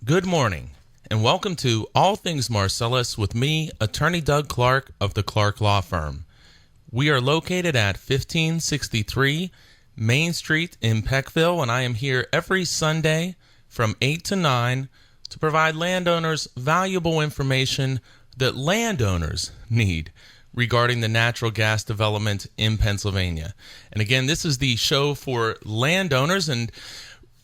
Good morning, and welcome to All Things Marcellus with me, Attorney Doug Clark of the Clark Law Firm. We are located at 1563 Main Street in Peckville, and I am here every Sunday from 8 to 9 to provide landowners valuable information that landowners need regarding the natural gas development in Pennsylvania. And again, this is the show for landowners, and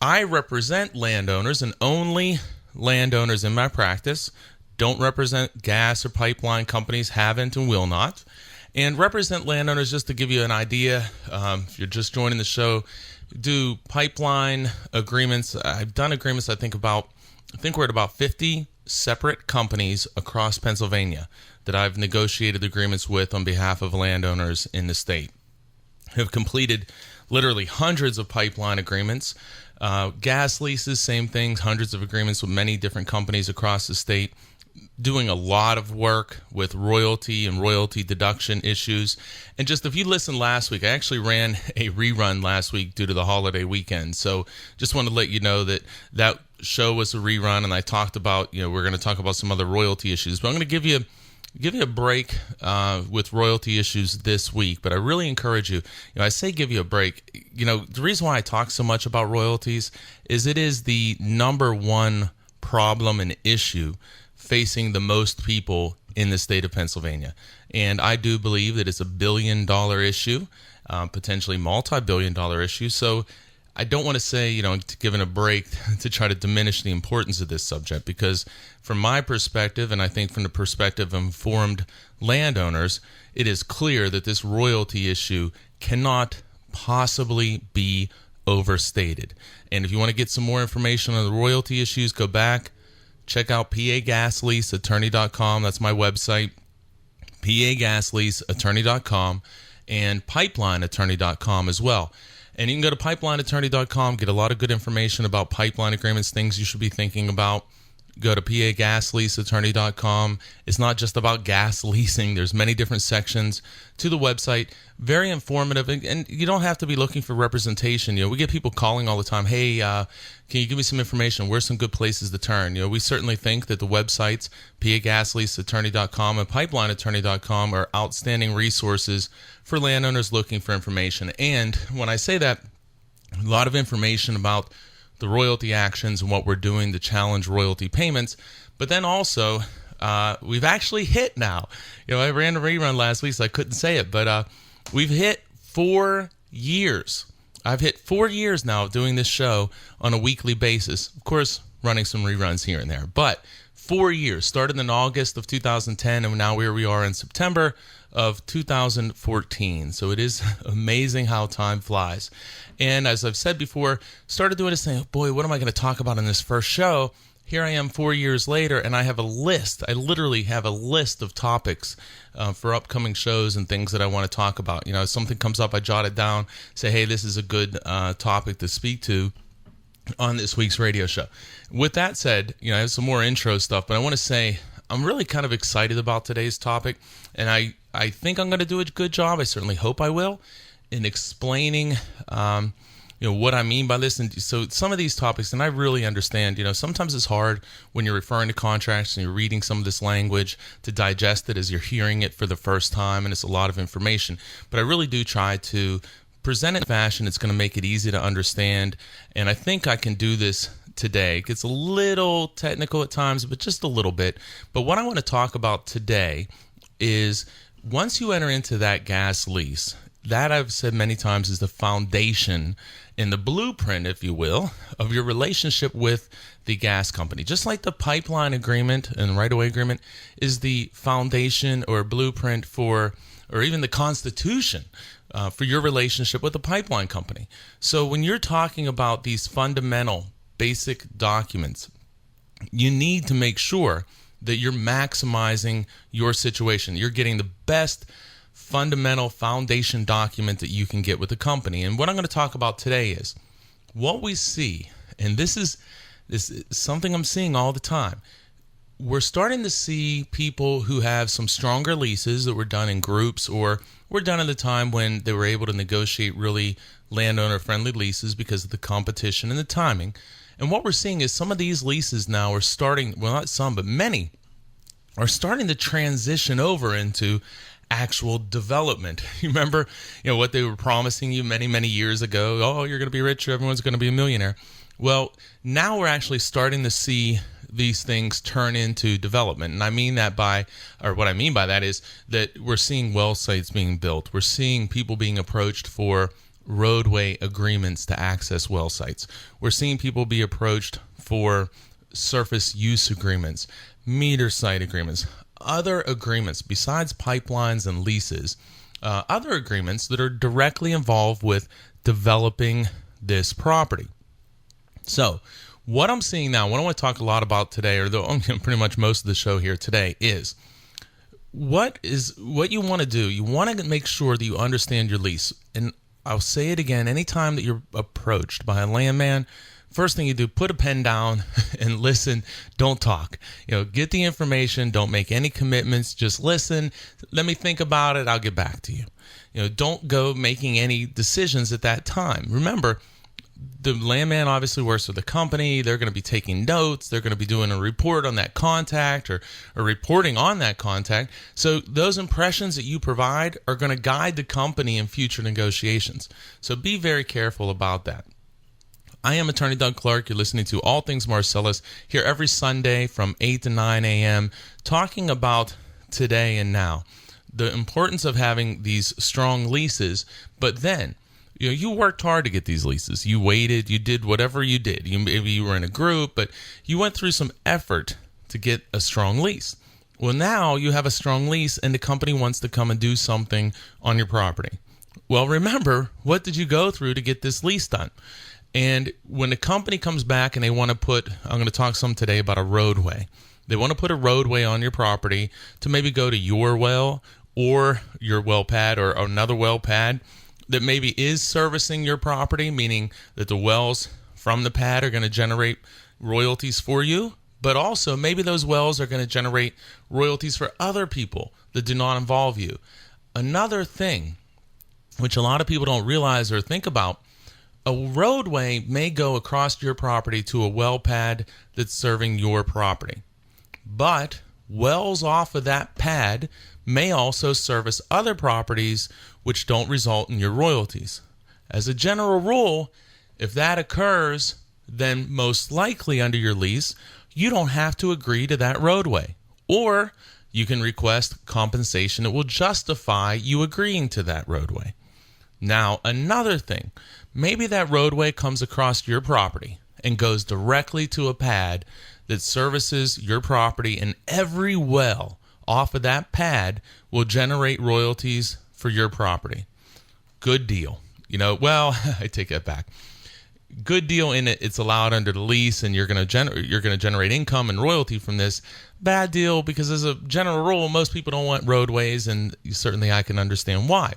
I represent landowners, and only landowners in my practice. Don't represent gas or pipeline companies, haven't and will not. And represent landowners, just to give you an idea, if you're just joining the show, do pipeline agreements. I've done agreements, I think we're at about 50 separate companies across Pennsylvania that I've negotiated agreements with on behalf of landowners in the state. Have completed literally hundreds of pipeline agreements. Gas leases, same things, hundreds of agreements with many different companies across the state, doing a lot of work with royalty and royalty deduction issues. And just if you listened last week, I actually ran a rerun last week due to the holiday weekend. So just wanted to let you know that that show was a rerun, and I talked about, we're going to talk about some other royalty issues. But I'm going to give you a break with royalty issues this week, but I really encourage you, I say give you a break. The reason why I talk so much about royalties is it is the number one problem and issue facing the most people in the state of Pennsylvania. And I do believe that it's a billion-dollar issue, potentially multi-billion-dollar issue. So I don't want to say, giving a break to try to diminish the importance of this subject, because from my perspective, and I think from the perspective of informed landowners, it is clear that this royalty issue cannot possibly be overstated. And if you want to get some more information on the royalty issues, go back, check out pagasleaseattorney.com. That's my website, pagasleaseattorney.com, and pipelineattorney.com as well. And you can go to pipelineattorney.com, get a lot of good information about pipeline agreements, things you should be thinking about. Go to pagasleaseattorney.com. It's not just about gas leasing. There's many different sections to the website. Very informative, and you don't have to be looking for representation. We get people calling all the time, hey, can you give me some information? Where's some good places to turn? We certainly think that the websites, pagasleaseattorney.com and pipelineattorney.com, are outstanding resources for landowners looking for information. And when I say that, a lot of information about the royalty actions and what we're doing to challenge royalty payments. But then also, we've actually hit now. I ran a rerun last week, so I couldn't say it, but we've hit 4 years. I've hit 4 years now of doing this show on a weekly basis. Of course, running some reruns here and there, but 4 years. Started in August of 2010, and now here we are in September of 2014. So it is amazing how time flies. And as I've said before, started doing this thing, oh boy, what am I going to talk about in this first show? Here I am 4 years later, and I have a list. I literally have a list of topics for upcoming shows and things that I want to talk about. If something comes up, I jot it down, say, hey, this is a good topic to speak to on this week's radio show. With that said, I have some more intro stuff, but I want to say I'm really kind of excited about today's topic, and I think I'm going to do a good job. I certainly hope I will in explaining what I mean by this. And so some of these topics, and I really understand, sometimes it's hard when you're referring to contracts and you're reading some of this language to digest it as you're hearing it for the first time, and it's a lot of information. But I really do try to present it in a fashion that's going to make it easy to understand, and I think I can do this today. It gets a little technical at times, but just a little bit. But what I want to talk about today is once you enter into that gas lease, that I've said many times is the foundation and the blueprint, if you will, of your relationship with the gas company. Just like the pipeline agreement and right-of-way agreement is the foundation or blueprint for, or even the constitution for your relationship with the pipeline company. So when you're talking about these fundamental basic documents, you need to make sure that you're maximizing your situation. You're getting the best fundamental foundation document that you can get with the company. And what I'm going to talk about today is what we see, and this is something I'm seeing all the time. We're starting to see people who have some stronger leases that were done in groups or were done at the time when they were able to negotiate really landowner-friendly leases because of the competition and the timing. And what we're seeing is some of these leases now are starting, well, not some, but many are starting to transition over into actual development. You remember, what they were promising you many, many years ago? Oh, you're going to be rich, everyone's going to be a millionaire. Well, now we're actually starting to see these things turn into development. And I mean that what I mean by that is that we're seeing well sites being built. We're seeing people being approached for roadway agreements to access well sites. We're seeing people be approached for surface use agreements, meter site agreements, other agreements besides pipelines and leases, other agreements that are directly involved with developing this property. So what I'm seeing now, what I want to talk a lot about today, or pretty much most of the show here today, is what you want to do. You want to make sure that you understand your lease. And I'll say it again, anytime that you're approached by a landman, first thing you do, put a pen down and listen. Don't talk. Get the information. Don't make any commitments. Just listen. Let me think about it. I'll get back to you. Don't go making any decisions at that time. Remember, the landman obviously works for the company. They're going to be taking notes. They're going to be doing a report on that contact or reporting on that contact. So those impressions that you provide are going to guide the company in future negotiations. So be very careful about that. I am Attorney Doug Clark. You're listening to All Things Marcellus here every Sunday from 8 to 9 a.m. talking about today and now, the importance of having these strong leases. But then, you worked hard to get these leases. You waited. You did whatever you did. Maybe you were in a group, but you went through some effort to get a strong lease. Well, now you have a strong lease and the company wants to come and do something on your property. Well, remember, what did you go through to get this lease done? And when the company comes back and they want to I'm going to talk some today about a roadway. They want to put a roadway on your property to maybe go to your well or your well pad or another well pad that maybe is servicing your property, meaning that the wells from the pad are going to generate royalties for you, but also maybe those wells are going to generate royalties for other people that do not involve you. Another thing, which a lot of people don't realize or think about, a roadway may go across your property to a well pad that's serving your property. But wells off of that pad may also service other properties which don't result in your royalties. As a general rule, if that occurs, then most likely under your lease, you don't have to agree to that roadway. Or you can request compensation that will justify you agreeing to that roadway. Now, another thing, maybe that roadway comes across your property and goes directly to a pad that services your property, and every well off of that pad will generate royalties for your property. Good deal. I take that back. Good deal in it. It's allowed under the lease, and you're going to generate income and royalty from this. Bad deal because, as a general rule, most people don't want roadways, and certainly I can understand why.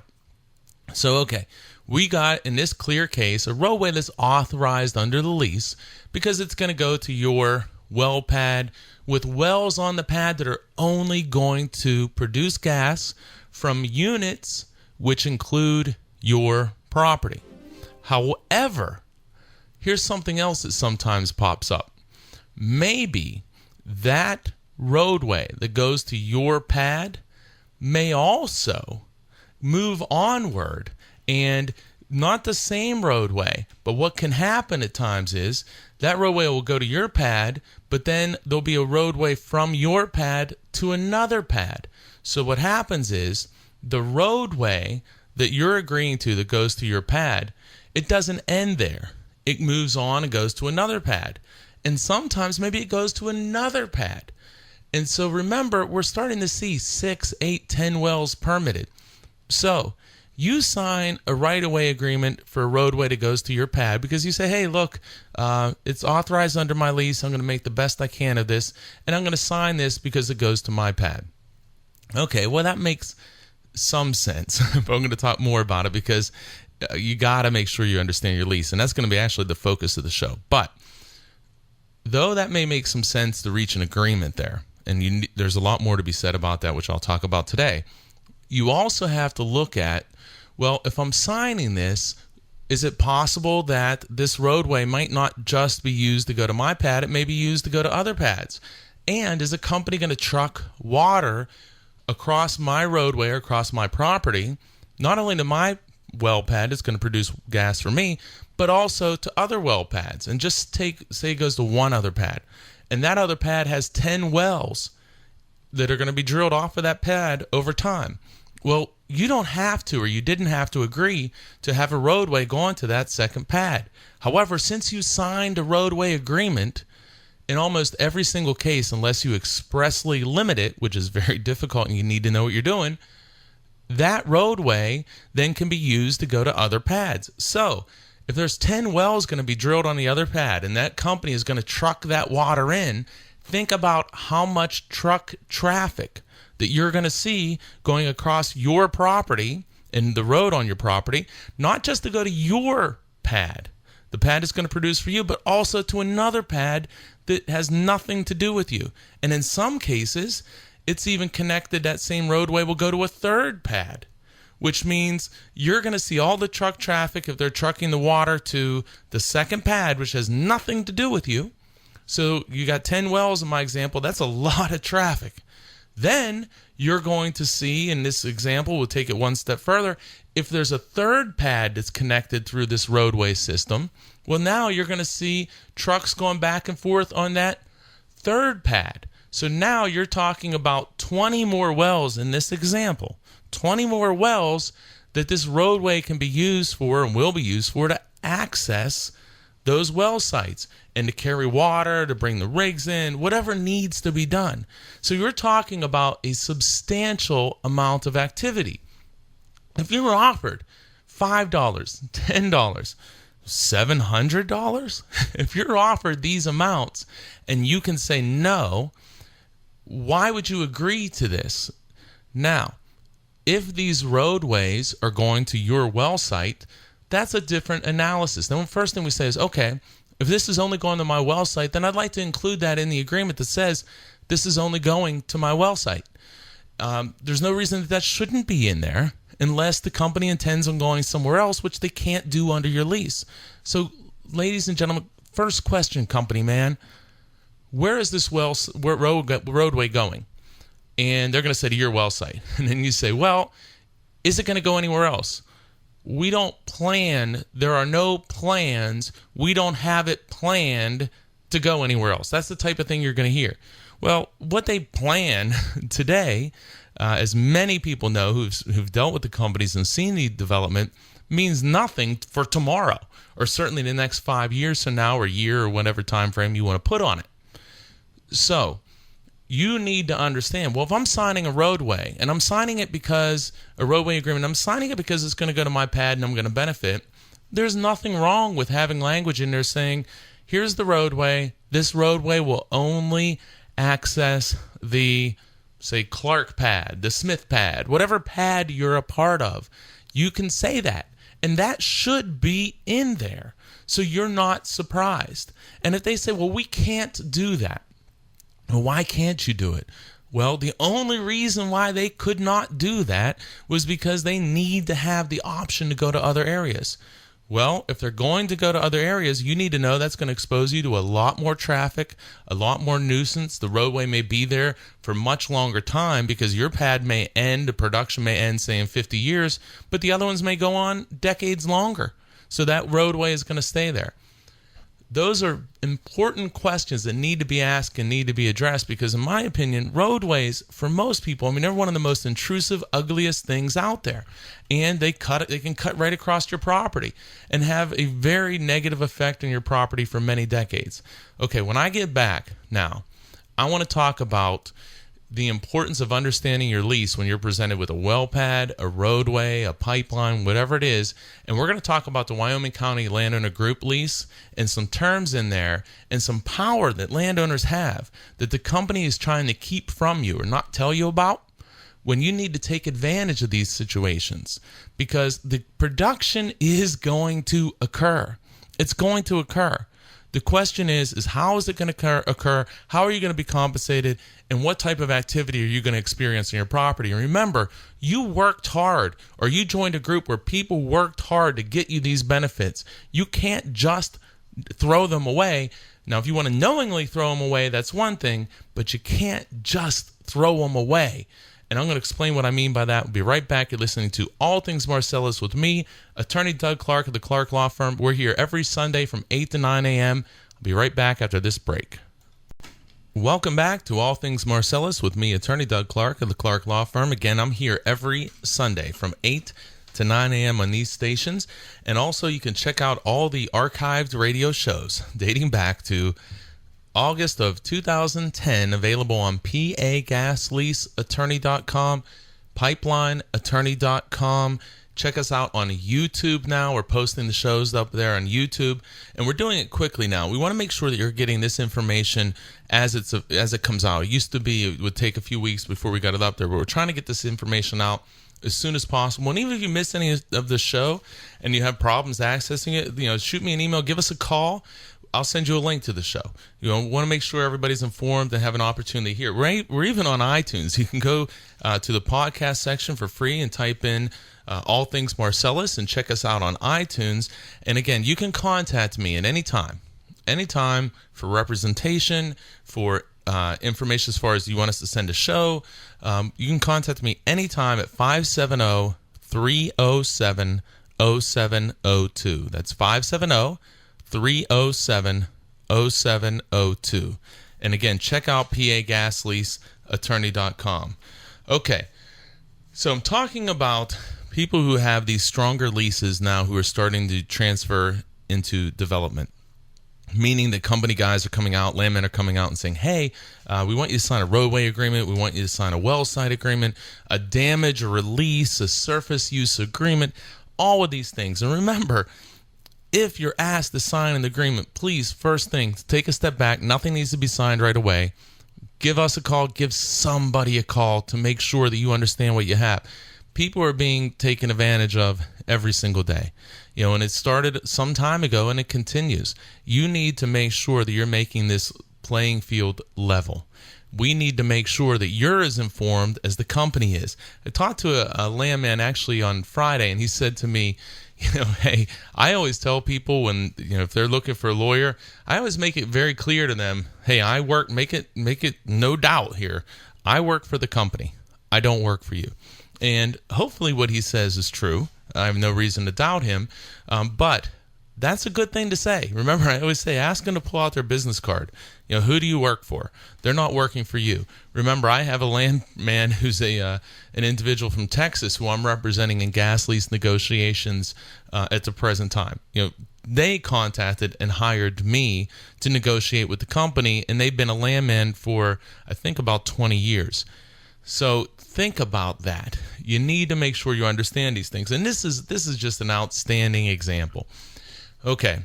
So, okay, we got, in this clear case, a roadway that's authorized under the lease because it's going to go to your well pad with wells on the pad that are only going to produce gas from units which include your property. However, here's something else that sometimes pops up. Maybe that roadway that goes to your pad may also move onward, and not the same roadway, but what can happen at times is that roadway will go to your pad, but then there'll be a roadway from your pad to another pad. So what happens is the roadway that you're agreeing to that goes to your pad, it doesn't end there. It moves on and goes to another pad. And sometimes maybe it goes to another pad. And so remember, we're starting to see 6, 8, 10 wells permitted. So you sign a right-of-way agreement for a roadway that goes to your pad because you say, hey, look, it's authorized under my lease. I'm going to make the best I can of this, and I'm going to sign this because it goes to my pad. Okay, well, that makes some sense, but I'm going to talk more about it because you got to make sure you understand your lease, and that's going to be actually the focus of the show. But though that may make some sense to reach an agreement there, and there's a lot more to be said about that, which I'll talk about today, you also have to look at, well, if I'm signing this, is it possible that this roadway might not just be used to go to my pad, it may be used to go to other pads? And is a company going to truck water across my roadway or across my property, not only to my well pad, it's going to produce gas for me, but also to other well pads? And just say it goes to one other pad, and that other pad has 10 wells that are going to be drilled off of that pad over time. Well, you don't have to, or you didn't have to agree to have a roadway going to that second pad. However, since you signed a roadway agreement, in almost every single case, unless you expressly limit it, which is very difficult and you need to know what you're doing, that roadway then can be used to go to other pads. So if there's 10 wells going to be drilled on the other pad and that company is going to truck that water in, think about how much truck traffic that you're going to see going across your property and the road on your property, not just to go to your pad. The pad is going to produce for you, but also to another pad that has nothing to do with you. And in some cases, it's even connected, that same roadway will go to a third pad, which means you're going to see all the truck traffic if they're trucking the water to the second pad, which has nothing to do with you. So you got 10 wells in my example. That's a lot of traffic. Then you're going to see, in this example, we'll take it one step further, if there's a third pad that's connected through this roadway system, well, now you're going to see trucks going back and forth on that third pad. So now you're talking about 20 more wells in this example, 20 more wells that this roadway can be used for and will be used for to access those well sites and to carry water, to bring the rigs in, whatever needs to be done. So you're talking about a substantial amount of activity. If you were offered $5, $10, $700, if you're offered these amounts and you can say no, why would you agree to this? Now, if these roadways are going to your well site, that's a different analysis. Then the first thing we say is, okay, if this is only going to my well site, then I'd like to include that in the agreement that says this is only going to my well site. There's no reason that shouldn't be in there unless the company intends on going somewhere else, which they can't do under your lease. So, ladies and gentlemen, first question, company man, where is this roadway going? And they're going to say to your well site. And then you say, well, is it going to go anywhere else? We don't plan. There are no plans. We don't have it planned to go anywhere else. That's the type of thing you're going to hear. Well, what they plan today, as many people know who've dealt with the companies and seen the development, means nothing for tomorrow, or certainly the next 5 years from now, or a year, or whatever time frame you want to put on it. So you need to understand, well, if I'm signing a roadway, and I'm signing it because a roadway agreement, I'm signing it because it's going to go to my pad and I'm going to benefit, there's nothing wrong with having language in there saying, here's the roadway. This roadway will only access the, say, Clark pad, the Smith pad, whatever pad you're a part of. You can say that, and that should be in there, so you're not surprised. And if they say, well, we can't do that, well, why can't you do it? Well, the only reason why they could not do that was because they need to have the option to go to other areas. Well, if they're going to go to other areas, you need to know that's going to expose you to a lot more traffic, a lot more nuisance. The roadway may be there for much longer time because your pad may end, the production may end, say, in 50 years, but the other ones may go on decades longer. So that roadway is going to stay there. Those are important questions that need to be asked and need to be addressed because, in my opinion, roadways, for most people, they're one of the most intrusive, ugliest things out there. And they can cut right across your property and have a very negative effect on your property for many decades. Okay, when I get back now, I want to talk about the importance of understanding your lease when you're presented with a well pad, a roadway, a pipeline, whatever it is. And we're going to talk about the Wyoming County Landowner Group lease and some terms in there and some power that landowners have that the company is trying to keep from you or not tell you about when you need to take advantage of these situations, because the production is going to occur. It's going to occur. The question is how is it going to occur? How are you going to be compensated? And what type of activity are you going to experience on your property? And remember, you worked hard, or you joined a group where people worked hard to get you these benefits. You can't just throw them away. Now, if you want to knowingly throw them away, that's one thing, but you can't just throw them away. And I'm going to explain what I mean by that. We'll be right back. You're listening to All Things Marcellus with me, Attorney Doug Clark of the Clark Law Firm. We're here every Sunday from 8 to 9 a.m. I'll be right back after this break. Welcome back to All Things Marcellus with me, Attorney Doug Clark of the Clark Law Firm. Again, I'm here every Sunday from 8 to 9 a.m. on these stations. And also, you can check out all the archived radio shows dating back to August of 2010, available on pagasleaseattorney.com, pipelineattorney.com. Check us out on YouTube now. We're posting the shows up there on YouTube, and we're doing it quickly now. We want to make sure that you're getting this information as it comes out. It used to be it would take a few weeks before we got it up there, but we're trying to get this information out as soon as possible. And even if you miss any of the show and you have problems accessing it, shoot me an email, give us a call. I'll send you a link to the show. Want to make sure everybody's informed and have an opportunity here. We're even on iTunes. You can go to the podcast section for free and type in All Things Marcellus and check us out on iTunes. And again, you can contact me at any time for representation, for information as far as you want us to send a show. You can contact me anytime at 570-307-0702. That's 570-307-0702. And again, check out pagasleaseattorney.com. Okay, so I'm talking about people who have these stronger leases now who are starting to transfer into development. Meaning that company guys are coming out, landmen are coming out and saying, hey, we want you to sign a roadway agreement, we want you to sign a well site agreement, a damage or release, a surface use agreement, all of these things. And remember, if you're asked to sign an agreement, please, first thing, take a step back. Nothing needs to be signed right away. Give us a call. Give somebody a call to make sure that you understand what you have. People are being taken advantage of every single day. And it started some time ago and it continues. You need to make sure that you're making this playing field level. We need to make sure that you're as informed as the company is. I talked to a landman actually on Friday, and he said to me, hey, I always tell people when, if they're looking for a lawyer, I always make it very clear to them, hey, I work, make it no doubt here. I work for the company. I don't work for you. And hopefully what he says is true. I have no reason to doubt him. But that's a good thing to say. Remember, I always say, ask them to pull out their business card. Who do you work for? They're not working for you. Remember, I have a landman who's an individual from Texas who I'm representing in gas lease negotiations at the present time. They contacted and hired me to negotiate with the company, and they've been a landman for, I think, about 20 years. So think about that. You need to make sure you understand these things. And this is just an outstanding example. Okay.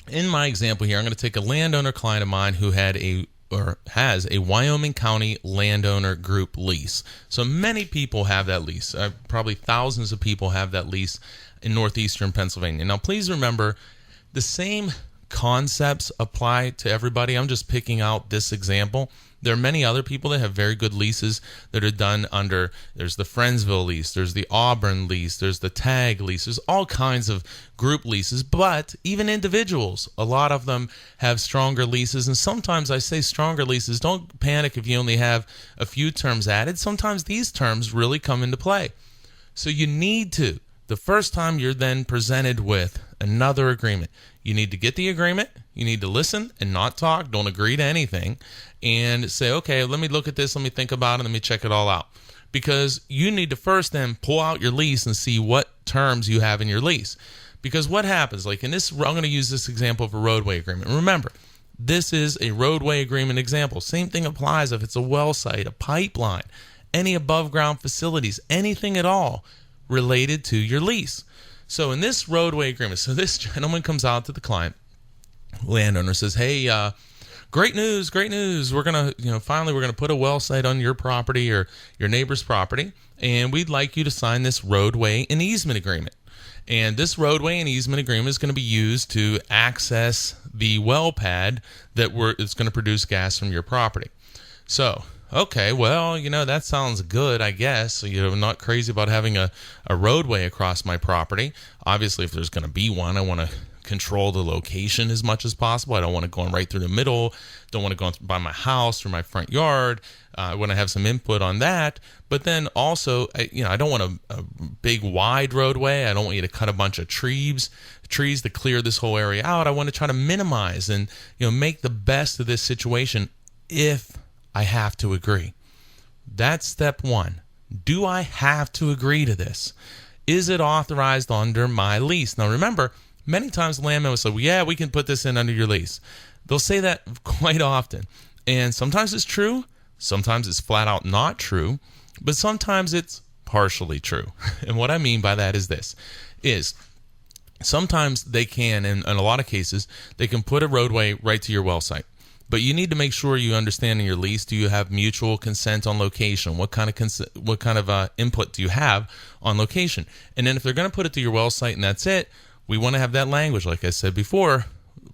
In my example here, I'm going to take a landowner client of mine who has a Wyoming County landowner group lease. So many people have that lease. Probably thousands of people have that lease in northeastern Pennsylvania. Now, please remember, the same concepts apply to everybody. I'm just picking out this example. There are many other people that have very good leases that are done under, there's the Friendsville lease, there's the Auburn lease, there's the Tag lease, there's all kinds of group leases, but even individuals, a lot of them have stronger leases. And sometimes I say stronger leases, don't panic if you only have a few terms added. Sometimes these terms really come into play. So you need to, the first time you're then presented with another agreement, you need to get the agreement, you need to listen and not talk, don't agree to anything, and say, okay, let me look at this, let me think about it, let me check it all out. Because you need to first then pull out your lease and see what terms you have in your lease. Because what happens, like in this, I'm going to use this example of a roadway agreement. Remember, this is a roadway agreement example. Same thing applies if it's a well site, a pipeline, any above ground facilities, anything at all related to your lease. So in this roadway agreement, so this gentleman comes out to the client, landowner says, hey, great news. We're going to, finally we're going to put a well site on your property or your neighbor's property, and we'd like you to sign this roadway and easement agreement. And this roadway and easement agreement is going to be used to access the well pad it's going to produce gas from your property. So, okay, well, that sounds good, I guess. I'm not crazy about having a roadway across my property. Obviously, if there's going to be one, I want to control the location as much as possible. I don't want it going right through the middle. Don't want it going by my house or my front yard. I want to have some input on that. But then also, I don't want a big wide roadway. I don't want you to cut a bunch of trees to clear this whole area out. I want to try to minimize and make the best of this situation if I have to agree. That's step one. Do I have to agree to this? Is it authorized under my lease? Now remember, many times the landman will say, well, yeah, we can put this in under your lease. They'll say that quite often. And sometimes it's true. Sometimes it's flat out not true. But sometimes it's partially true. And what I mean by that is this, is sometimes they can, in a lot of cases, they can put a roadway right to your well site. But you need to make sure you understand in your lease, do you have mutual consent on location? What kind of input do you have on location? And then if they're going to put it to your well site and that's it, we want to have that language, like I said before,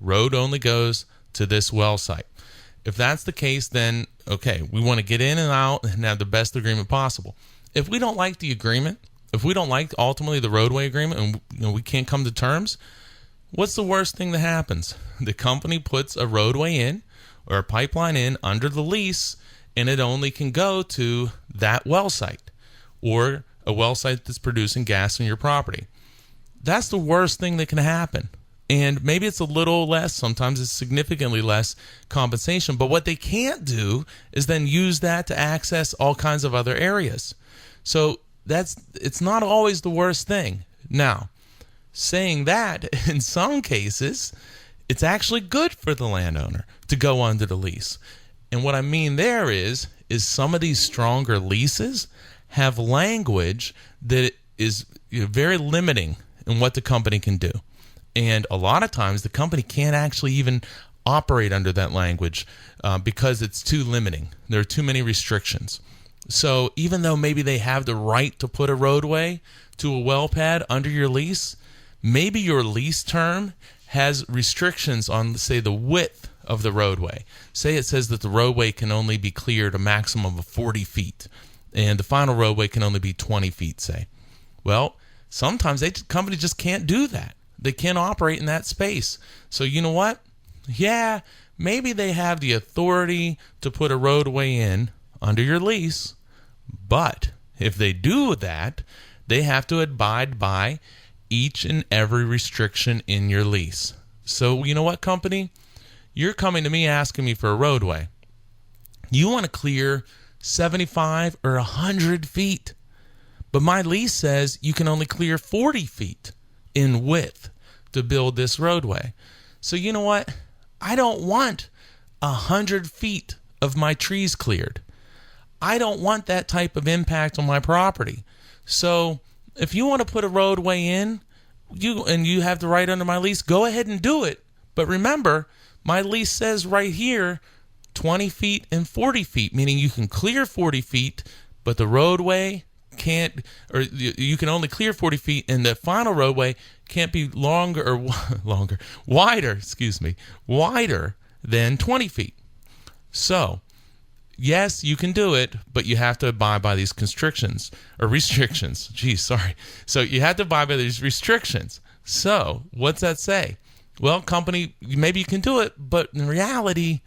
road only goes to this well site. If that's the case, then, okay, we want to get in and out and have the best agreement possible. If we don't like the agreement, if we don't like ultimately the roadway agreement and we can't come to terms, what's the worst thing that happens? The company puts a roadway in or a pipeline in under the lease, and it only can go to that well site or a well site that's producing gas on your property. That's the worst thing that can happen. And maybe it's a little less, sometimes it's significantly less compensation, but what they can't do is then use that to access all kinds of other areas. So it's not always the worst thing. Now, saying that, in some cases, it's actually good for the landowner to go under the lease. And what I mean there is some of these stronger leases have language that is very limiting in what the company can do. And a lot of times the company can't actually even operate under that language because it's too limiting. There are too many restrictions. So even though maybe they have the right to put a roadway to a well pad under your lease, maybe your lease term has restrictions on, say, the width of the roadway. Say it says that the roadway can only be cleared a maximum of 40 feet, and the final roadway can only be 20 feet, say. Well, sometimes companies just can't do that. They can't operate in that space. So you know what? Yeah, maybe they have the authority to put a roadway in under your lease, but if they do that, they have to abide by each and every restriction in your lease. So you know what, company? You're coming to me asking me for a roadway. You want to clear 75 or 100 feet, but my lease says you can only clear 40 feet in width to build this roadway. So you know what? I don't want 100 feet of my trees cleared. I don't want that type of impact on my property. So if you want to put a roadway in, you have the right under my lease, go ahead and do it. But remember, my lease says right here 20 feet and 40 feet, meaning you can clear 40 feet, but the roadway can't, or you can only clear 40 feet, and the final roadway can't be wider than 20 feet. So, yes, you can do it, but you have to abide by these restrictions. So you have to abide by these restrictions. So what's that say? Well, company, maybe you can do it, but in reality,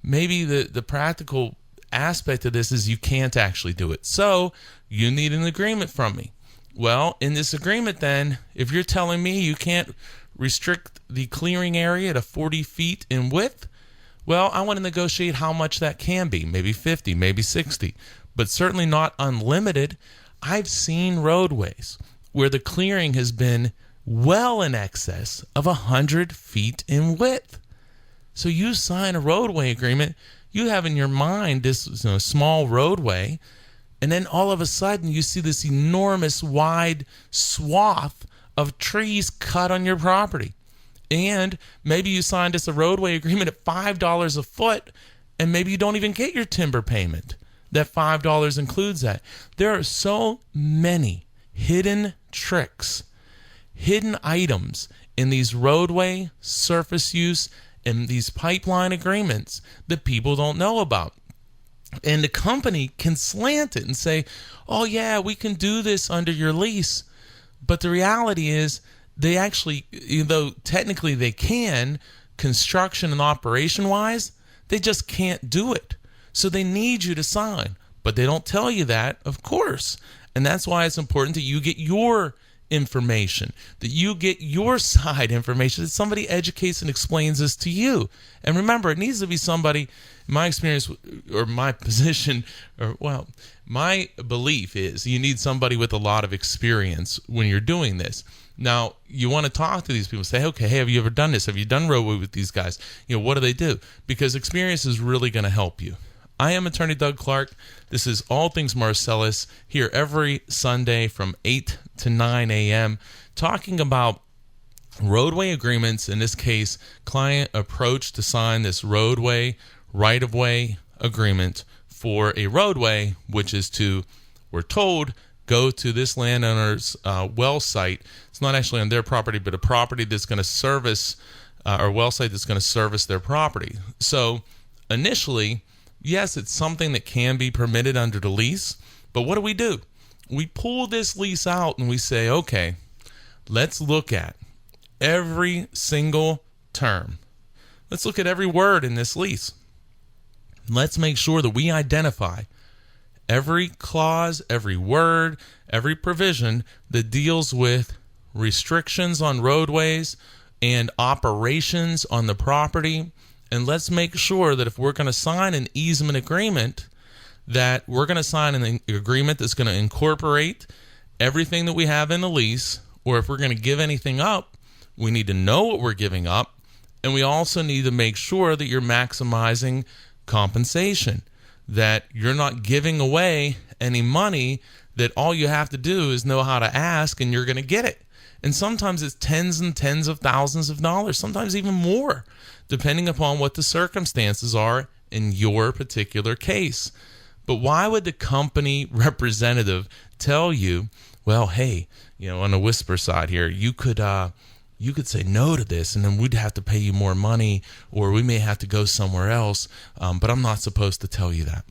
maybe the practical aspect of this is you can't actually do it. So you need an agreement from me. Well, in this agreement then, if you're telling me you can't restrict the clearing area to 40 feet in width, well, I want to negotiate how much that can be, maybe 50, maybe 60, but certainly not unlimited. I've seen roadways where the clearing has been well in excess of 100 feet in width. So you sign a roadway agreement, you have in your mind this small roadway, and then all of a sudden you see this enormous wide swath of trees cut on your property. And maybe you signed us a roadway agreement at $5 a foot, and maybe you don't even get your timber payment. That $5 includes that. There are so many hidden tricks hidden items in these roadway, surface use, and these pipeline agreements that people don't know about. And the company can slant it and say, oh yeah, we can do this under your lease. But the reality is they actually, though technically they can, construction and operation wise, they just can't do it. So they need you to sign. But they don't tell you that, of course. And that's why it's important that you get your information, that you get your side information, that somebody educates and explains this to you. And remember, it needs to be somebody, in my experience, or my position, or well, my belief is you need somebody with a lot of experience when you're doing this. Now, you want to talk to these people, say, okay, hey, have you ever done this? Have you done roadway with these guys? What do they do? Because experience is really going to help you. I am Attorney Doug Clark. This is All Things Marcellus, here every Sunday from 8 to 9 a.m., talking about roadway agreements. In this case, client approach to sign this roadway right-of-way agreement for a roadway, which is to, we're told, go to this landowner's well site. It's not actually on their property, but a property that's going to service, or well site that's going to service their property. So initially, yes, it's something that can be permitted under the lease, but what do? We pull this lease out and we say, okay, let's look at every single term. Let's look at every word in this lease. Let's make sure that we identify every clause, every word, every provision that deals with restrictions on roadways and operations on the property. And let's make sure that if we're going to sign an easement agreement, that we're going to sign an agreement that's going to incorporate everything that we have in the lease, or if we're going to give anything up, we need to know what we're giving up, and we also need to make sure that you're maximizing compensation, that you're not giving away any money, that all you have to do is know how to ask and you're going to get it. And sometimes it's tens and tens of thousands of dollars, sometimes even more, depending upon what the circumstances are in your particular case. But why would the company representative tell you, well, hey, on the whisper side here, you could say no to this, and then we'd have to pay you more money, or we may have to go somewhere else, but I'm not supposed to tell you that.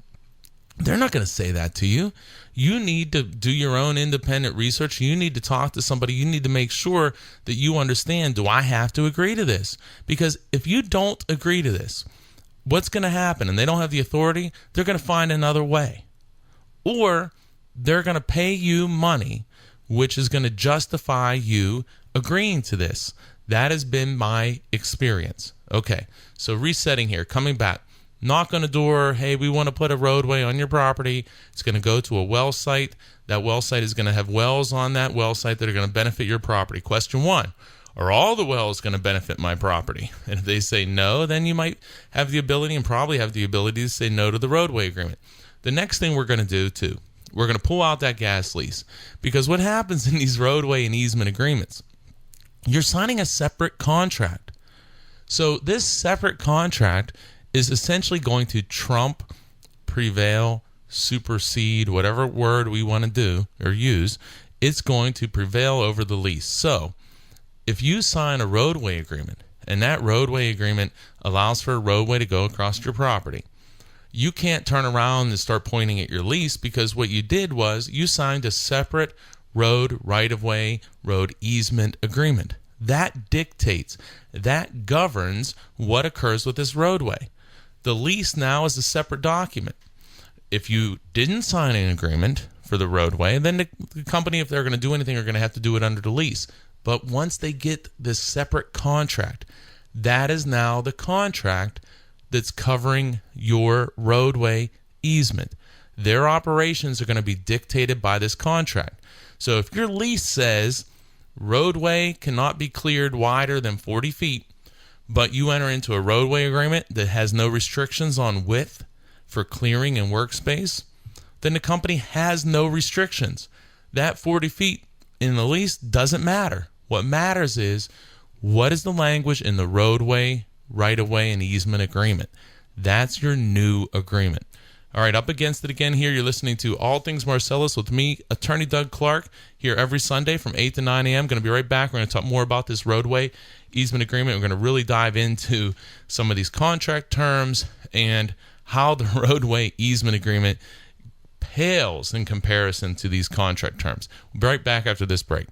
They're not going to say that to you. You need to do your own independent research. You need to talk to somebody. You need to make sure that you understand, do I have to agree to this? Because if you don't agree to this, what's going to happen? And they don't have the authority, they're going to find another way. Or they're going to pay you money, which is going to justify you agreeing to this. That has been my experience. Okay, so resetting here, coming back. Knock on a door, hey, we want to put a roadway on your property. It's going to go to a well site. That well site is going to have wells on that well site that are going to benefit your property. Question 1, are all the wells going to benefit my property? And if they say no, then you might have the ability and probably have the ability to say no to the roadway agreement. The next thing we're going to do, too, we're going to pull out that gas lease. Because what happens in these roadway and easement agreements, you're signing a separate contract. So this separate contract is essentially going to trump, prevail, supersede, whatever word we want to do or use, it's going to prevail over the lease. So if you sign a roadway agreement and that roadway agreement allows for a roadway to go across your property, you can't turn around and start pointing at your lease, because what you did was you signed a separate road right-of-way, road easement agreement. That dictates, that governs what occurs with this roadway. The lease now is a separate document. If you didn't sign an agreement for the roadway, then the company, if they're going to do anything, are going to have to do it under the lease. But once they get this separate contract, that is now the contract that's covering your roadway easement. Their operations are going to be dictated by this contract. So if your lease says roadway cannot be cleared wider than 40 feet, but you enter into a roadway agreement that has no restrictions on width for clearing and workspace, then the company has no restrictions. That 40 feet in the lease doesn't matter. What matters is, what is the language in the roadway, right-of-way, and easement agreement? That's your new agreement. All right, up against it again here. You're listening to All Things Marcellus with me, Attorney Doug Clark, here every Sunday from 8 to 9 a.m. Going to be right back. We're going to talk more about this roadway easement agreement. We're going to really dive into some of these contract terms and how the roadway easement agreement pales in comparison to these contract terms. We'll be right back after this break.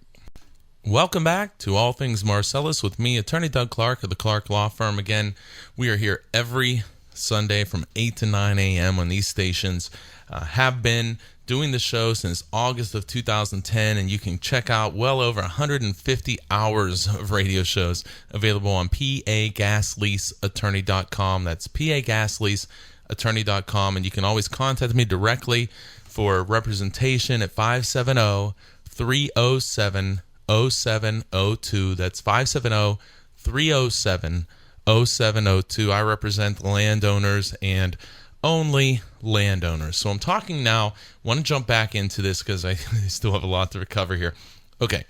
Welcome back to All Things Marcellus with me, Attorney Doug Clark of the Clark Law Firm. Again, we are here every Sunday from 8 to 9 a.m. on these stations. Have been doing the show since August of 2010, and you can check out well over 150 hours of radio shows available on pagasleaseattorney.com. That's pagasleaseattorney.com, and you can always contact me directly for representation at 570-307-0702. That's 570-307-0702. I represent the landowners and only landowners. So I'm talking now. I want to jump back into this because I still have a lot to recover here. Okay.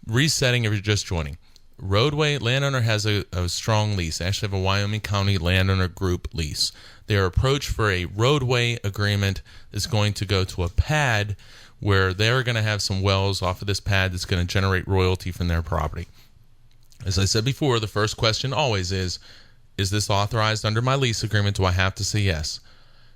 Resetting if you're just joining. Roadway landowner has a strong lease. I actually have a Wyoming County landowner group lease. They are approached for a roadway agreement that's going to go to a pad where they're going to have some wells off of this pad that's going to generate royalty from their property. As I said before, the first question always is this authorized under my lease agreement? Do I have to say yes?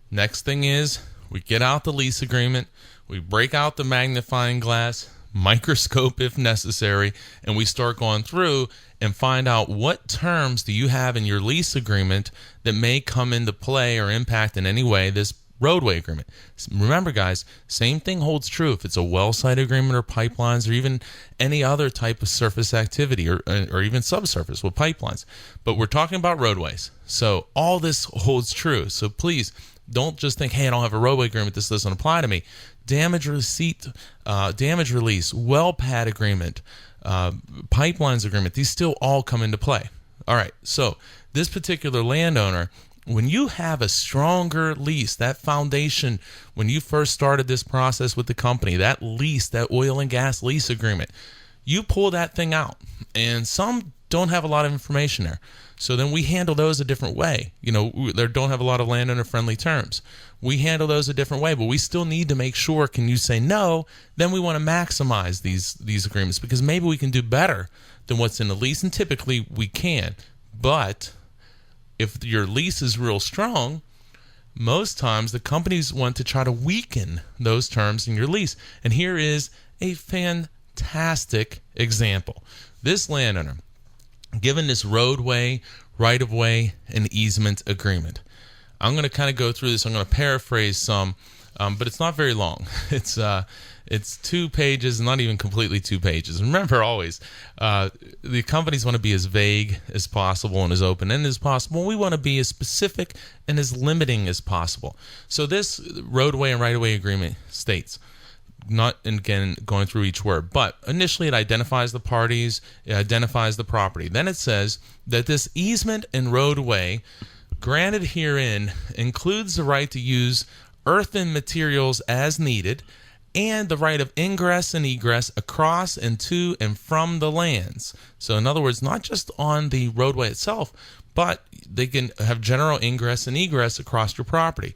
Next thing is, we get out the lease agreement, we break out the magnifying glass, microscope if necessary, and we start going through and find out what terms do you have in your lease agreement that may come into play or impact in any way this roadway agreement. Remember, guys, same thing holds true if it's a well site agreement or pipelines or even any other type of surface activity or even subsurface with pipelines. But we're talking about roadways. So all this holds true. So please don't just think, hey, I don't have a roadway agreement, this doesn't apply to me. Damage receipt, damage release, well pad agreement, pipelines agreement, these still all come into play. All right, so this particular landowner, when you have a stronger lease, that foundation, when you first started this process with the company, that lease, that oil and gas lease agreement, you pull that thing out. And some don't have a lot of information there. So then we handle those a different way. They don't have a lot of landowner-friendly terms. We handle those a different way, but we still need to make sure, can you say no? Then we want to maximize these agreements because maybe we can do better than what's in the lease, and typically we can. But if your lease is real strong, most times the companies want to try to weaken those terms in your lease. And here is a fantastic example. This landowner, given this roadway, right-of-way, and easement agreement, I'm going to kind of go through this. I'm going to paraphrase some, but it's not very long. It's 2 pages, not even completely 2 pages. Remember, always, the companies want to be as vague as possible and as open-ended as possible. We want to be as specific and as limiting as possible. So this roadway and right-of-way agreement states, not, again, going through each word, but initially it identifies the parties, it identifies the property. Then it says that this easement and roadway granted herein includes the right to use earthen materials as needed and the right of ingress and egress across and to and from the lands. So in other words, not just on the roadway itself, but they can have general ingress and egress across your property.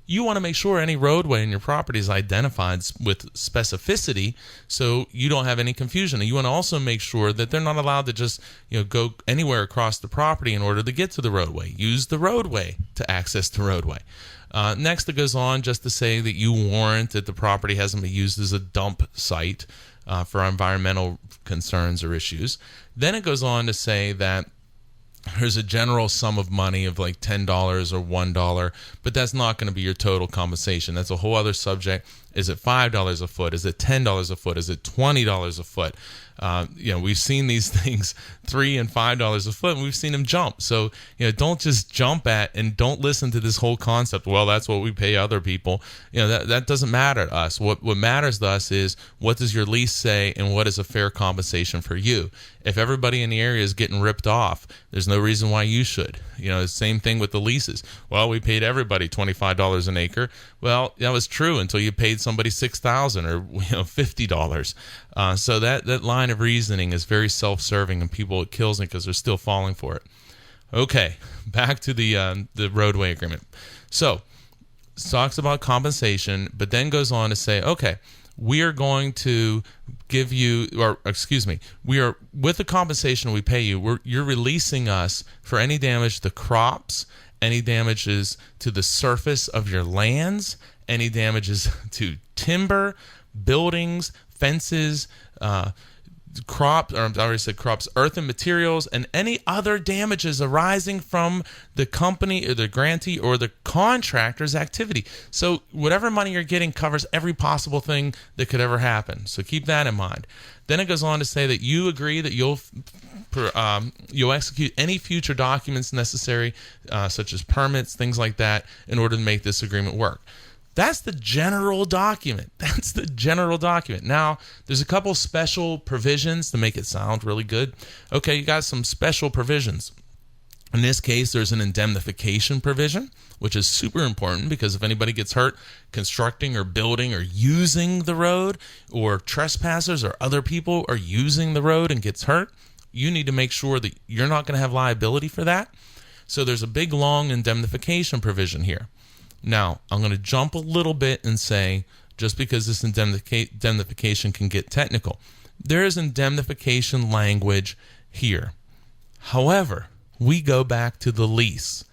You want to make sure any roadway in your property is identified with specificity so you don't have any confusion. And you want to also make sure that they're not allowed to just go anywhere across the property in order to get to the roadway. Use the roadway to access the roadway. Next, it goes on just to say that you warrant that the property hasn't been used as a dump site for environmental concerns or issues. Then it goes on to say that there's a general sum of money of like $10 or $1, but that's not going to be your total compensation. That's a whole other subject. Is it $5 a foot? Is it $10 a foot? Is it $20 a foot? We've seen these things $3 and $5 a foot, and we've seen them jump. So, don't just jump at and don't listen to this whole concept. Well, that's what we pay other people. That doesn't matter to us. What matters to us is what does your lease say and what is a fair compensation for you. If everybody in the area is getting ripped off, there's no reason why you should. The same thing with the leases. Well, we paid everybody $25 an acre. Well, that was true until you paid somebody $6,000 or $50. So that line of reasoning is very self-serving, and it kills me because they're still falling for it. Okay, back to the roadway agreement. So talks about compensation, but then goes on to say, okay, we are going to give you, we are, with the compensation we pay you, you're releasing us for any damage to crops, any damages to the surface of your lands, any damages to timber, buildings, fences, crops, earth and materials, and any other damages arising from the company or the grantee or the contractor's activity. So whatever money you're getting covers every possible thing that could ever happen. So keep that in mind. Then it goes on to say that you agree that you'll execute any future documents necessary, such as permits, things like that, in order to make this agreement work. That's the general document. Now, there's a couple special provisions to make it sound really good. Okay, you got some special provisions. In this case, there's an indemnification provision, which is super important because if anybody gets hurt constructing or building or using the road, or trespassers or other people are using the road and gets hurt, you need to make sure that you're not going to have liability for that. So there's a big, long indemnification provision here. Now, I'm going to jump a little bit and say, just because this indemnification can get technical, there is indemnification language here. However, we go back to the lease,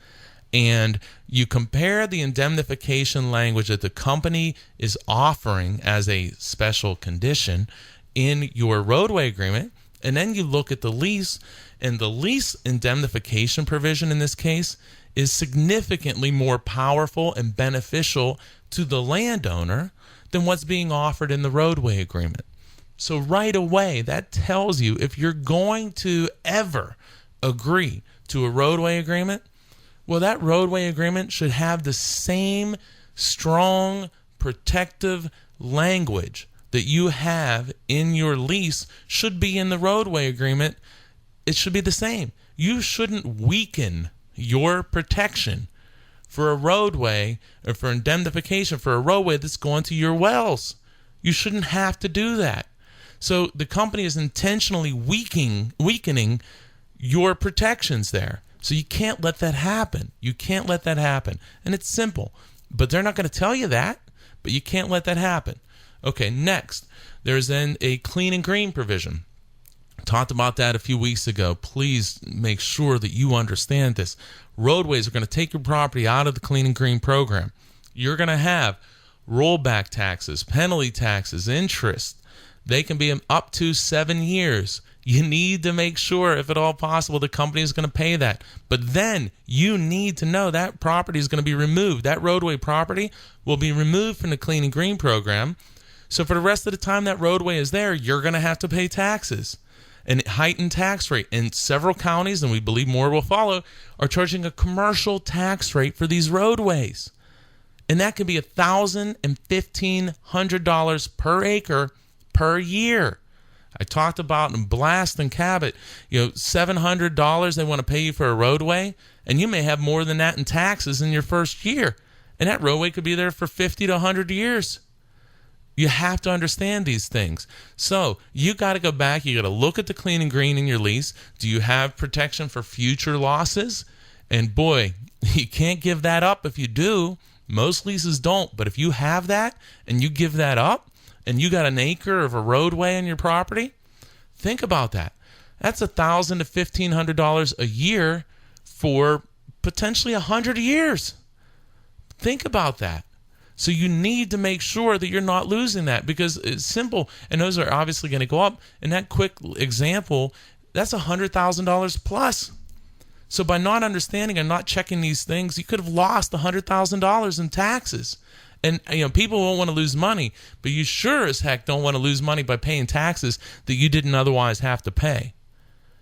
and you compare the indemnification language that the company is offering as a special condition in your roadway agreement, and then you look at the lease, and the lease indemnification provision in this case is significantly more powerful and beneficial to the landowner than what's being offered in the roadway agreement. So right away, that tells you if you're going to ever agree to a roadway agreement, well, that roadway agreement should have the same strong protective language that you have in your lease should be in the roadway agreement. It should be the same. You shouldn't weaken your protection for a roadway or for indemnification for a roadway that's going to your wells. You shouldn't have to do that. So the company is intentionally weakening your protections there. So you can't let that happen. And it's simple. But they're not going to tell you that. But you can't let that happen. Okay, next, there's then a clean and green provision. Talked about that a few weeks ago. Please make sure that you understand this. Roadways are going to take your property out of the clean and green program. You're going to have rollback taxes, penalty taxes, interest. They can be up to 7 years. You need to make sure, if at all possible, the company is going to pay that. But then you need to know that property is going to be removed. That roadway property will be removed from the clean and green program. So for the rest of the time that roadway is there, you're going to have to pay taxes. An heightened tax rate. And several counties, and we believe more will follow, are charging a commercial tax rate for these roadways. And that can be $1,000 and $1,500 per acre per year. I talked about in Blast and Cabot, $700 they want to pay you for a roadway, and you may have more than that in taxes in your first year. And that roadway could be there for 50 to 100 years. You have to understand these things. So you got to go back. You got to look at the clean and green in your lease. Do you have protection for future losses? And boy, you can't give that up if you do. Most leases don't. But if you have that and you give that up and you got an acre of a roadway on your property, think about that. That's $1,000 to $1,500 a year for potentially 100 years. Think about that. So you need to make sure that you're not losing that, because it's simple, and those are obviously going to go up. In that quick example, that's $100,000 plus. So by not understanding and not checking these things, you could have lost $100,000 in taxes. And people won't want to lose money, but you sure as heck don't want to lose money by paying taxes that you didn't otherwise have to pay.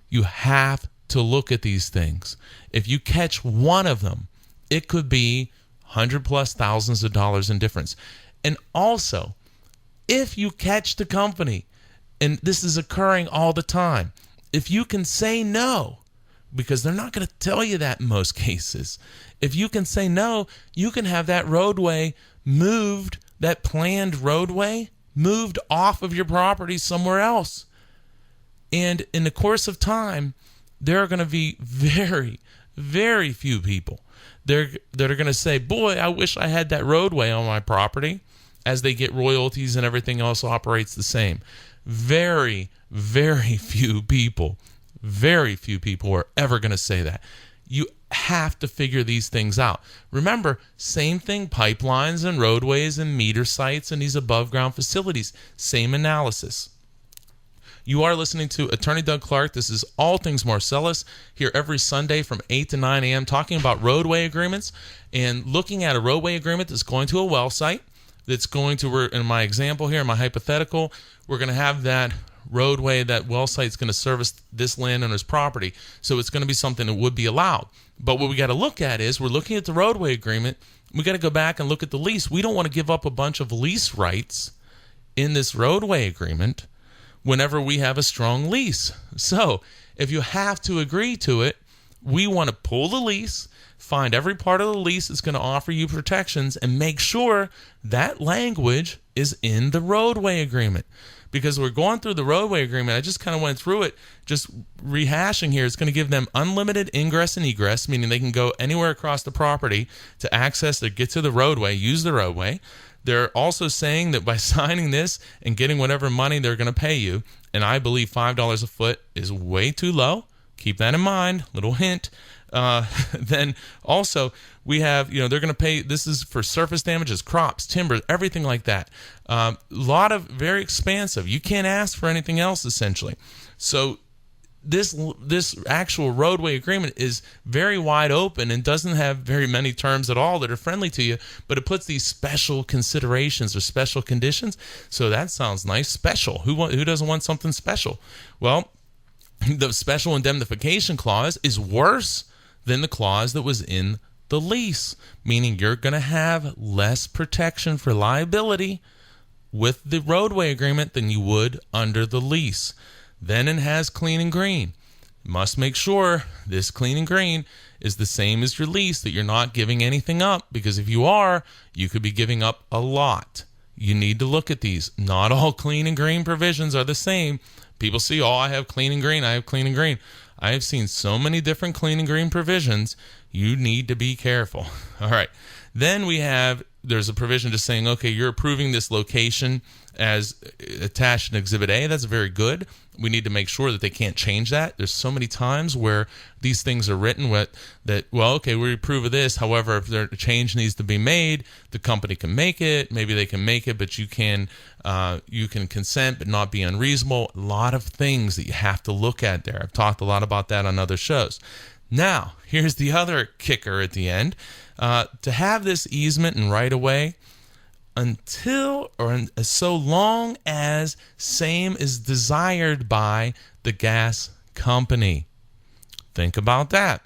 You have to look at these things. If you catch one of them, it could be $100+ thousands of dollars in difference. And also, if you catch the company, and this is occurring all the time, if you can say no, because they're not going to tell you that in most cases, if you can say no, you can have that roadway moved, that planned roadway moved off of your property somewhere else. And in the course of time, there are going to be very, very few people they're going to say, boy, I wish I had that roadway on my property, as they get royalties and everything else operates the same. Very, very few people are ever going to say that. You have to figure these things out. Remember, same thing, pipelines and roadways and meter sites and these above ground facilities, same analysis. You are listening to Attorney Doug Clark. This is All Things Marcellus, here every Sunday from 8 to 9 a.m. talking about roadway agreements and looking at a roadway agreement that's going to a well site, that's going to, in my example here, in my hypothetical, we're going to have that roadway, that well site is going to service this landowner's property. So it's going to be something that would be allowed. But what we got to look at is, we're looking at the roadway agreement. We got to go back and look at the lease. We don't want to give up a bunch of lease rights in this roadway agreement whenever we have a strong lease. So if you have to agree to it, we want to pull the lease, find every part of the lease that's going to offer you protections, and make sure that language is in the roadway agreement. Because we're going through the roadway agreement, I just kind of went through it, just rehashing here. It's going to give them unlimited ingress and egress, meaning they can go anywhere across the property to access or get to the roadway, use the roadway. They're also saying that by signing this and getting whatever money they're going to pay you, and I believe $5 a foot is way too low. Keep that in mind, little hint. Then also we have, they're going to pay, this is for surface damages, crops, timber, everything like that. A lot of very expansive. You can't ask for anything else essentially. So this actual roadway agreement is very wide open and doesn't have very many terms at all that are friendly to you, but it puts these special considerations or special conditions. So that sounds nice. Special. Who doesn't want something special? Well, the special indemnification clause is worse than the clause that was in the lease, meaning you're going to have less protection for liability with the roadway agreement than you would under the lease. Then it has clean and green. You must make sure this clean and green is the same as your lease, that you're not giving anything up, because if you are, you could be giving up a lot. You need to look at these. Not all clean and green provisions are the same. People see, I have clean and green, I have clean and green. I have seen so many different clean and green provisions. You need to be careful. All right. Then there's a provision just saying, okay, you're approving this location as attached in Exhibit A. That's very good. We need to make sure that they can't change that. There's so many times where these things are written okay, we approve of this. However, if a change needs to be made, the company can make it. Maybe they can make it, but you can consent but not be unreasonable. A lot of things that you have to look at there. I've talked a lot about that on other shows. Now, here's the other kicker at the end. To have this easement and right of way so long as same is desired by the gas company. Think about that.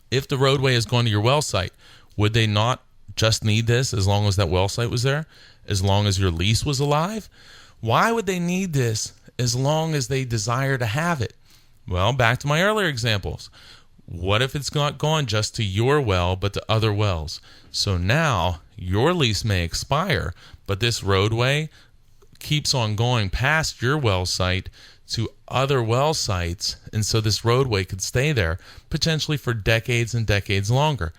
If the roadway is going to your well site, would they not just need this as long as that well site was there? As long as your lease was alive? Why would they need this as long as they desire to have it? Well, back to my earlier examples. What if it's not going just to your well, but to other wells? So now your lease may expire, but this roadway keeps on going past your well site to other well sites, and so this roadway could stay there potentially for decades and decades longer.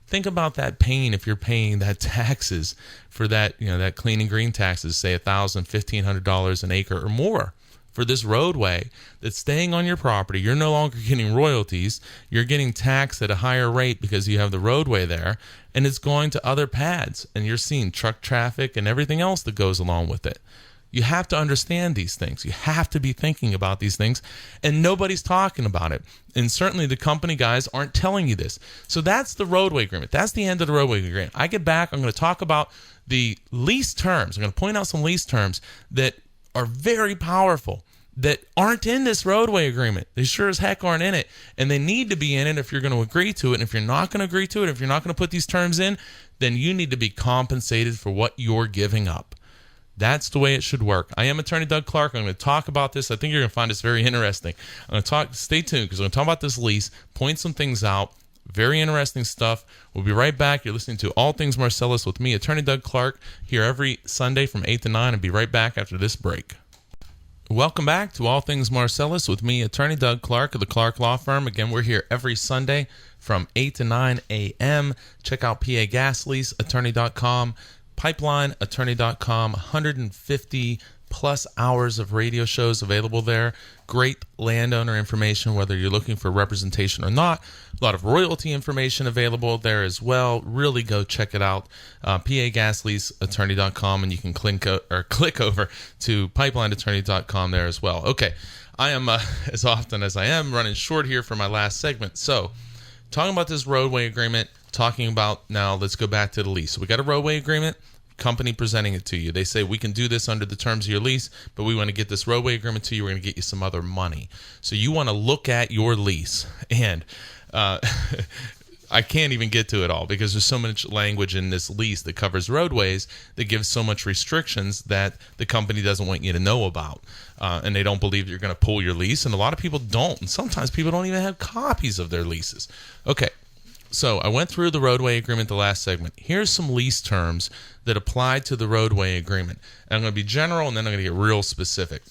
Think about that pain if you're paying that taxes for that, that clean and green taxes, say $1,000, $1,500 an acre or more. For this roadway that's staying on your property, you're no longer getting royalties. You're getting taxed at a higher rate because you have the roadway there, and it's going to other pads, and you're seeing truck traffic and everything else that goes along with it. You have to understand these things. You have to be thinking about these things, and nobody's talking about it. And certainly the company guys aren't telling you this. So that's the roadway agreement. That's the end of the roadway agreement. I get back, I'm going to talk about the lease terms. I'm going to point out some lease terms that are very powerful that aren't in this roadway agreement. They sure as heck aren't in it, and they need to be in it if you're going to agree to it. And if you're not going to agree to it, if you're not going to put these terms in, then you need to be compensated for what you're giving up. That's the way it should work. I am Attorney Doug Clark. I'm going to talk about this. I think you're going to find this very interesting. I'm going to stay tuned because I'm going to talk about this lease, point some things out. Very interesting stuff. We'll be right back. You're listening to All Things Marcellus with me, Attorney Doug Clark, here every Sunday from 8 to 9. I'll be right back after this break. Welcome back to All Things Marcellus with me, Attorney Doug Clark of the Clark Law Firm. Again, we're here every Sunday from 8 to 9 a.m. Check out PAGasLeaseAttorney.com, PipelineAttorney.com, 150 plus hours of radio shows available there. Great landowner information, whether you're looking for representation or not. A lot of royalty information available there as well. Really go check it out. PAGasLeaseAttorney.com, and you can click over to PipelineAttorney.com there as well. Okay, I am, as often as I am, running short here for my last segment. So, talking about this roadway agreement, talking about now, let's go back to the lease. So we got a roadway agreement. Company presenting it to you. They say, we can do this under the terms of your lease, but we want to get this roadway agreement to you. We're going to get you some other money. So you want to look at your lease. And I can't even get to it all because there's so much language in this lease that covers roadways that gives so much restrictions that the company doesn't want you to know about. And they don't believe you're going to pull your lease. And a lot of people don't. And sometimes people don't even have copies of their leases. Okay. So I went through the roadway agreement the last segment. Here's some lease terms that apply to the roadway agreement. And I'm going to be general, and then I'm going to get real specific.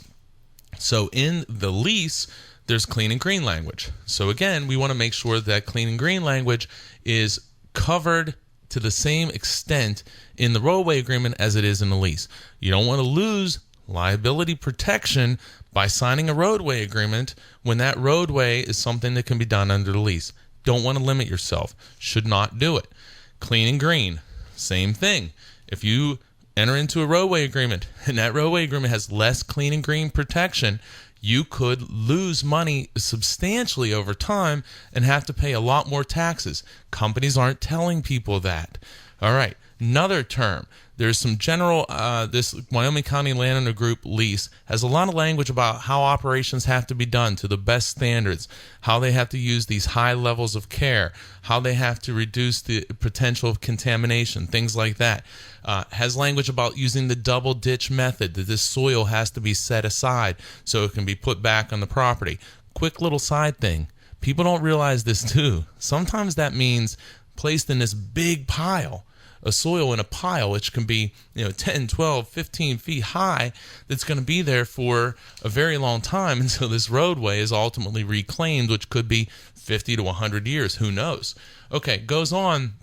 So in the lease, there's clean and green language. So again, we want to make sure that clean and green language is covered to the same extent in the roadway agreement as it is in the lease. You don't want to lose liability protection by signing a roadway agreement when that roadway is something that can be done under the lease. Don't want to limit yourself. Should not do it. Clean and green, same thing. If you enter into a roadway agreement and that roadway agreement has less clean and green protection, you could lose money substantially over time and have to pay a lot more taxes. Companies aren't telling people that. All right. Another term. There's some general, this Wyoming County Landowner Group lease has a lot of language about how operations have to be done to the best standards, how they have to use these high levels of care, how they have to reduce the potential of contamination, things like that. Has language about using the double ditch method, that this soil has to be set aside so it can be put back on the property. Quick little side thing. People don't realize this too. Sometimes that means placed in this big pile. A soil in a pile, which can be 10, 12, 15 feet high, that's going to be there for a very long time until this roadway is ultimately reclaimed, which could be 50 to 100 years. Who knows? Okay, goes on.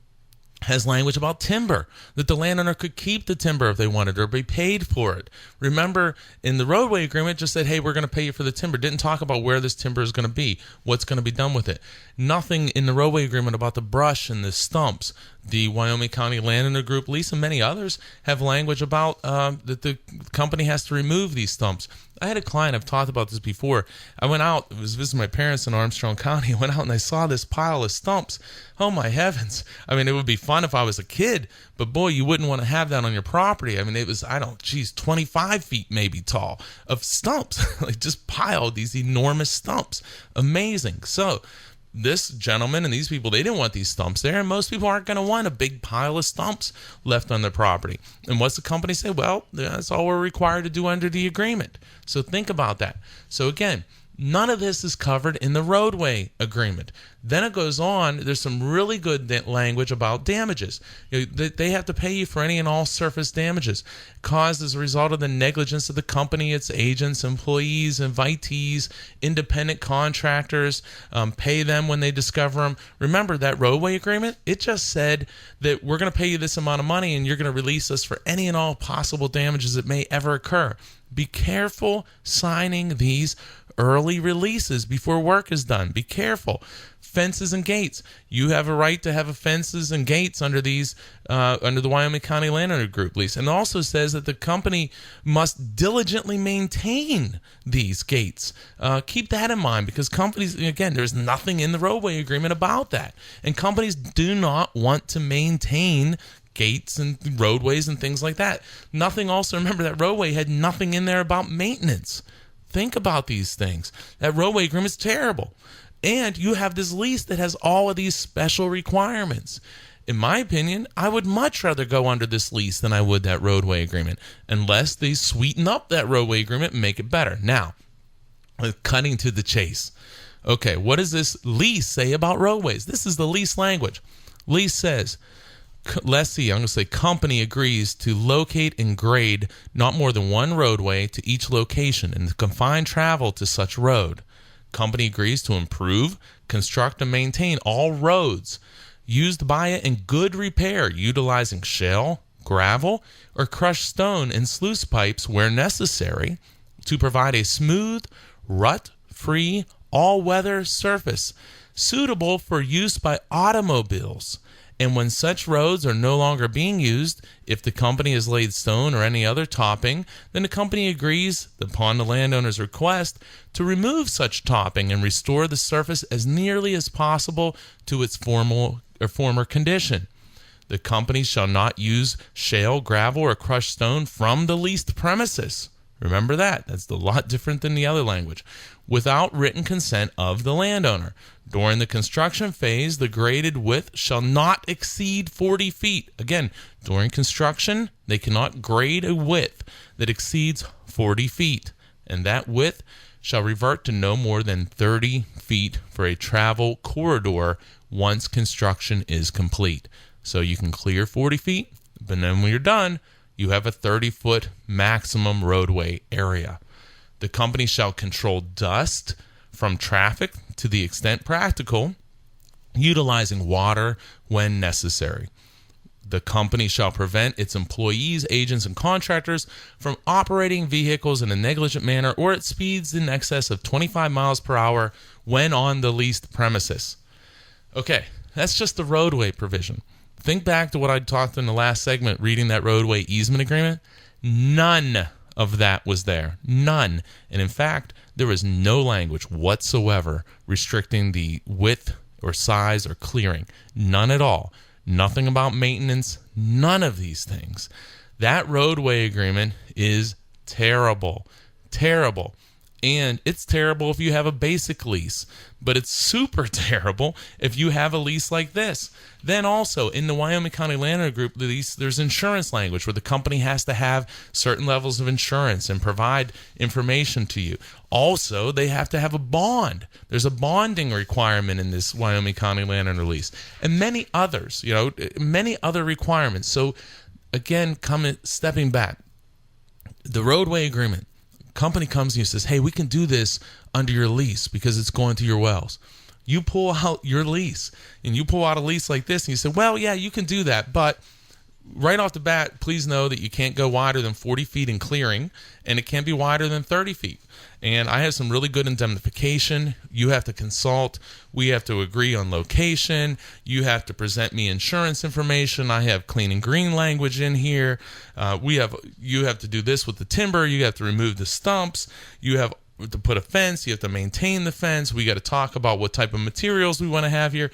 Has language about timber, that the landowner could keep the timber if they wanted or be paid for it. Remember, in the roadway agreement, just said, hey, we're going to pay you for the timber. Didn't talk about where this timber is going to be, what's going to be done with it. Nothing in the roadway agreement about the brush and the stumps. The Wyoming County Landowner Group lease and many others have language about that the company has to remove these stumps. I had a client, I've talked about this before. I went out, I was visiting my parents in Armstrong County. I went out and I saw this pile of stumps. Oh my heavens. I mean, it would be fun if I was a kid, but boy, you wouldn't want to have that on your property. I mean, it was, 25 feet maybe tall of stumps, like just piled these enormous stumps. Amazing. So, this gentleman and these people, they didn't want these stumps there, and most people aren't going to want a big pile of stumps left on their property. And what's the company say? Well, that's all we're required to do under the agreement. So think about that. So again, none of this is covered in the roadway agreement. Then it goes on, there's some really good language about damages. They have to pay you for any and all surface damages caused as a result of the negligence of the company, its agents, employees, invitees, independent contractors. Pay them when they discover them. Remember that roadway agreement? It just said that we're going to pay you this amount of money and you're going to release us for any and all possible damages that may ever occur. Be careful signing these early releases before work is done. Be careful. Fences and gates. You have a right to have fences and gates under these, under the Wyoming County Landowner Group lease. And it also says that the company must diligently maintain these gates. Keep that in mind because companies, again, there's nothing in the roadway agreement about that. And companies do not want to maintain gates and roadways and things like that. Nothing also, remember that roadway had nothing in there about maintenance. Think about these things. That roadway agreement is terrible. And you have this lease that has all of these special requirements. In my opinion, I would much rather go under this lease than I would that roadway agreement, unless they sweeten up that roadway agreement and make it better. Now, cutting to the chase. Okay, what does this lease say about roadways? This is the lease language. Lease says, lessee, I'm going to say company, agrees to locate and grade not more than one roadway to each location and to confine travel to such road. Company agrees to improve, construct, and maintain all roads used by it in good repair, utilizing shale, gravel, or crushed stone and sluice pipes where necessary to provide a smooth, rut-free, all-weather surface suitable for use by automobiles. And when such roads are no longer being used, if the company has laid stone or any other topping, then the company agrees, upon the landowner's request, to remove such topping and restore the surface as nearly as possible to its former condition. The company shall not use shale, gravel, or crushed stone from the leased premises. Remember that. That's a lot different than the other language. Without written consent of the landowner. During the construction phase, the graded width shall not exceed 40 feet. Again, during construction, they cannot grade a width that exceeds 40 feet. And that width shall revert to no more than 30 feet for a travel corridor once construction is complete. So you can clear 40 feet, but then when you're done, you have a 30-foot maximum roadway area. The company shall control dust from traffic to the extent practical, utilizing water when necessary. The company shall prevent its employees, agents, and contractors from operating vehicles in a negligent manner or at speeds in excess of 25 miles per hour when on the leased premises. Okay, that's just the roadway provision. Think back to what I talked in the last segment, reading that roadway easement agreement. None of that was there. None. And in fact, there was no language whatsoever restricting the width or size or clearing. None at all. Nothing about maintenance. None of these things. That roadway agreement is terrible. Terrible. And it's terrible if you have a basic lease, but it's super terrible if you have a lease like this. Then also in the Wyoming County Landowner Group lease, there's insurance language where the company has to have certain levels of insurance and provide information to you. Also, they have to have a bond. There's a bonding requirement in this Wyoming County Landowner lease, and many others, many other requirements. So again, stepping back, the roadway agreement. Company comes to you and says, hey, we can do this under your lease because it's going to your wells. You pull out your lease and you pull out a lease like this and you say, well, yeah, you can do that. But right off the bat, please know that you can't go wider than 40 feet in clearing and it can't be wider than 30 feet. And I have some really good indemnification. You have to consult. We have to agree on location. You have to present me insurance information. I have clean and green language in here. You have to do this with the timber. You have to remove the stumps. You have to put a fence. You have to maintain the fence. We got to talk about what type of materials we want to have here.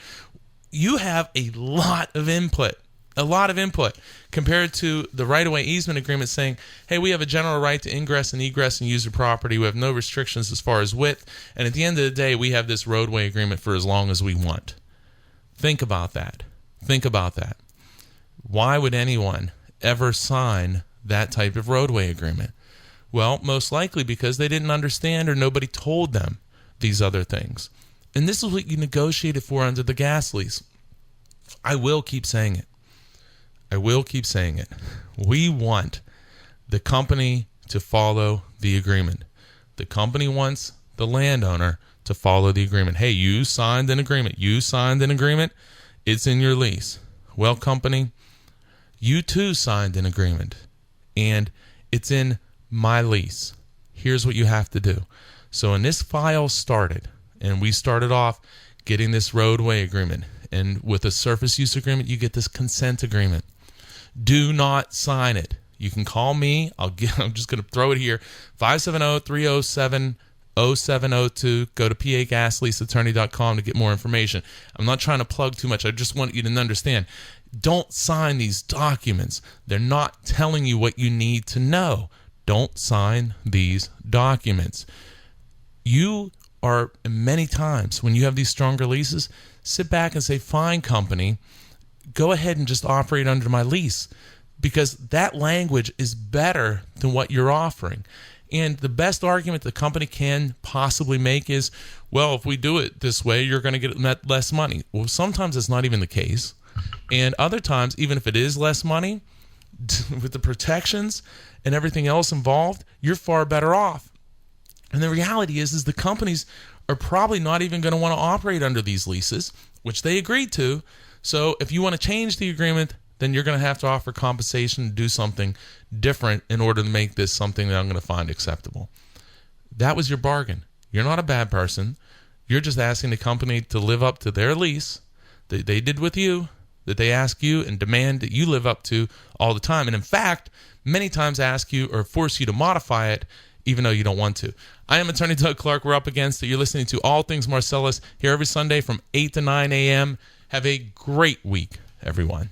You have a lot of input. A lot of input compared to the right-of-way easement agreement saying, hey, we have a general right to ingress and egress and use your property. We have no restrictions as far as width. And at the end of the day, we have this roadway agreement for as long as we want. Think about that. Think about that. Why would anyone ever sign that type of roadway agreement? Well, most likely because they didn't understand or nobody told them these other things. And this is what you negotiated for under the gas lease. I will keep saying it. I will keep saying it. We want the company to follow the agreement. The company wants the landowner to follow the agreement. Hey, you signed an agreement. You signed an agreement. It's in your lease. Well, company, you too signed an agreement. And it's in my lease. Here's what you have to do. So when this file started, and we started off getting this roadway agreement, and with a surface use agreement, you get this consent agreement. Do not sign it. You can call me. I'm just going to throw it here. 570-307-0702. Go to pagasleaseattorney.com to get more information. I'm not trying to plug too much. I just want you to understand. Don't sign these documents. They're not telling you what you need to know. Don't sign these documents. You are, many times, when you have these stronger leases, sit back and say, fine, company, go ahead and just operate under my lease, because that language is better than what you're offering. And the best argument the company can possibly make is, well, if we do it this way, you're going to get less money. Well, sometimes it's not even the case. And other times, even if it is less money, with the protections and everything else involved, you're far better off. And the reality is the companies are probably not even going to want to operate under these leases, which they agreed to. So if you want to change the agreement, then you're going to have to offer compensation, do something different in order to make this something that I'm going to find acceptable. That was your bargain. You're not a bad person. You're just asking the company to live up to their lease that they did with you, that they ask you and demand that you live up to all the time. And in fact, many times ask you or force you to modify it even though you don't want to. I am Attorney Doug Clark. We're up against it. You're listening to All Things Marcellus here every Sunday from 8 to 9 a.m. Have a great week, everyone.